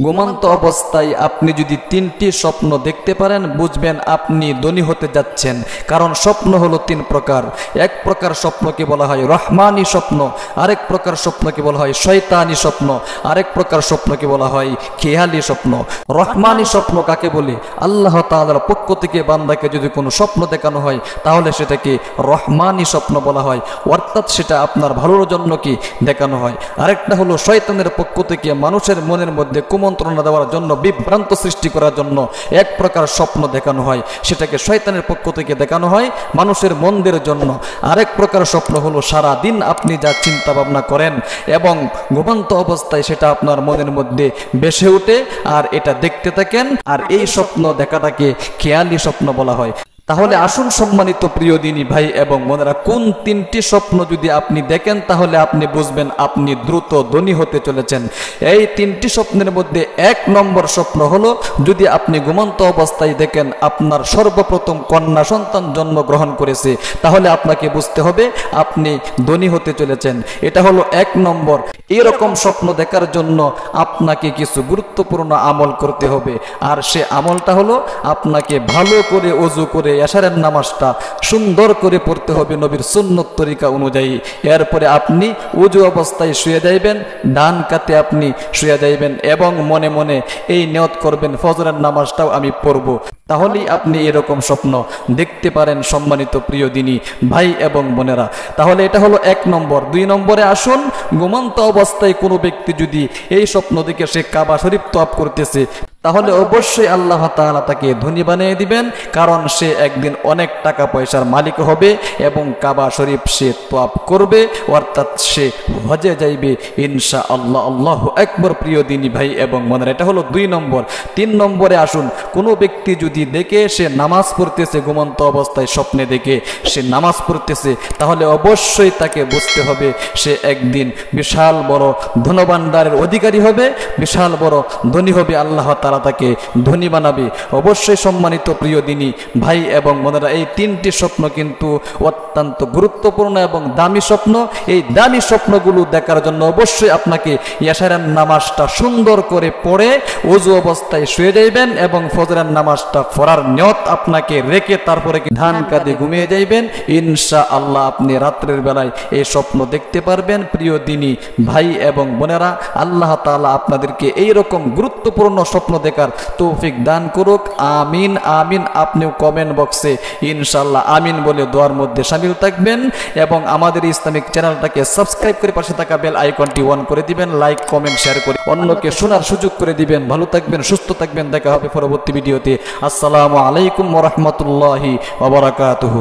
ঘুমন্ত অবস্থায় আপনি যদি 3টি স্বপ্ন দেখতে পারেন বুঝবেন আপনি ধনী হতে যাচ্ছেন। কারণ স্বপ্ন হলো 3 প্রকার। এক প্রকার স্বপ্নকে বলা হয় রহমানি স্বপ্ন, আরেক প্রকার স্বপ্নকে বলা হয় শয়তানি স্বপ্ন, আরেক প্রকার স্বপ্নকে বলা হয় খেয়ালি স্বপ্ন। রহমানি স্বপ্ন কাকে বলে? আল্লাহ তাআলার পক্ষ থেকে বান্দাকে যদি কোনো স্বপ্ন দেখানো হয় তাহলে সেটাকে রহমানি স্বপ্ন বলা হয়, অর্থাৎ সেটা আপনার ভালোর জন্য কি দেখানো হয়। আরেকটা হলো শয়তানের পক্ষ থেকে মানুষের মনের মধ্যে কুমন্ত্রণা দেওয়ার জন্য, বিভ্রান্ত সৃষ্টি করার জন্য এক প্রকার স্বপ্ন দেখানো হয়, সেটাকে শয়তানের পক্ষ থেকে দেখানো হয় মানুষের মন্দের জন্য। আরেক প্রকার স্বপ্ন হলো সারা দিন আপনি যা চিন্তা ভাবনা করেন এবং ঘুমন্ত অবস্থায় সেটা আপনার মনের মধ্যে ভেসে ওঠে আর এটা দেখতে থাকেন, আর এই স্বপ্ন দেখাটাকে খেয়ালি স্বপ্ন বলা হয়। তাহলে আসুন সম্মানিত প্রিয় দিনী ভাই এবং বোনেরা, কোন 3টি স্বপ্ন যদি আপনি দেখেন তাহলে আপনি বুঝবেন আপনি দ্রুত ধনী হতে চলেছেন। এই 3টি স্বপ্নের মধ্যে 1 নম্বর স্বপ্ন হলো, যদি আপনি ঘুমন্ত অবস্থায় দেখেন আপনার সর্বপ্রথম কন্যা সন্তান জন্মগ্রহণ করেছে তাহলে আপনাকে বুঝতে হবে আপনি ধনী হতে চলেছেন। এটা হলো 1 নম্বর। এরকম স্বপ্ন দেখার জন্য আপনাকে কিছু গুরুত্বপূর্ণ আমল করতে হবে, আর সে আমলটা হলো আপনাকে ভালো করে ওযু করে এশারের নামাজটা সুন্দর করে পড়তে হবে নবীর সুন্নত তরিকা অনুযায়ী। এরপরে আপনি ওযু অবস্থায় শুয়ে যাইবেন, ডান কাতে আপনি শুয়ে যাইবেন এবং মনে মনে এই নিয়ত করবেন ফজরের নামাজটাও আমি পড়ব। তাহলেই আপনি এরকম স্বপ্ন দেখতে পারেন সম্মানিত প্রিয় দিনী ভাই এবং বোনেরা। তাহলে এটা হলো 1 নম্বর। 2 নম্বরে আসুন, ঘুমন্ত অবস্থায় কোনো ব্যক্তি যদি এই স্বপ্ন দেখে সে কাবা শরীফ তওয়াফ করতেছে তাহলে অবশ্যই আল্লাহ তাআলা তাকে ধনী বানিয়ে দিবেন, কারণ সে একদিন অনেক টাকা পয়সার মালিক হবে এবং কাবা শরীফ সে তওয়াফ করবে, অর্থাৎ সে হজে যাইবে ইনশাআল্লাহ। আল্লাহু আকবার। প্রিয় দিনী ভাই এবং বোনেরা, এটা হলো 2 নম্বর। 3 নম্বরে আসুন, কোনো ব্যক্তি যদি দেখে সে নামাজ পড়তেছে, ঘুমন্ত অবস্থায় স্বপ্নে দেখে সে নামাজ পড়তেছে তাহলে অবশ্যই তাকে বুঝতে হবে সে একদিন বিশাল বড় ধনভাণ্ডারের অধিকারী হবে, বিশাল বড় ধনী হবে, আল্লাহ তাআলা তাকে ধনী বানাবে। অবশ্যই সম্মানিত প্রিয় দিনী ভাই এবং বোনেরা, এই 3টি স্বপ্ন কিন্তু অত্যন্ত গুরুত্বপূর্ণ এবং দামি স্বপ্ন। এই দামি স্বপ্নগুলো দেখার জন্য অবশ্যই আপনাকে এশারের নামাজটা সুন্দর করে পড়ে ওযু অবস্থায় শুয়ে যাইবেন এবং ফজরের নামাজটা পড়ার নিয়ত আপনাকে রেখে তারপরে ধান কাঁধে ঘুমিয়ে যাইবেন। ইনশাআল্লাহ আপনি রাত্রের বেলায় এই স্বপ্ন দেখতে পারবেন। প্রিয় দিনী ভাই এবং বোনেরা, আল্লাহ তাআলা আপনাদেরকে এইরকম গুরুত্বপূর্ণ স্বপ্ন দেখার তৌফিক দান করুক। আমিন আমিন। আপনিও কমেন্ট বক্সে ইনশাআল্লাহ আমিন বলে দোয়ার মধ্যে শামিল থাকবেন এবং আমাদের ইসলামিক চ্যানেলটাকে সাবস্ক্রাইব করে পাশে থাকা বেল আইকনটি অন করে দিবেন, লাইক কমেন্ট শেয়ার করে অন্যকে শোনার সুযোগ করে দিবেন। ভালো থাকবেন, সুস্থ থাকবেন, দেখা হবে পরবর্তী ভিডিওতে। আসসালামু আলাইকুম ওয়া রাহমাতুল্লাহি ওয়া বারাকাতুহু।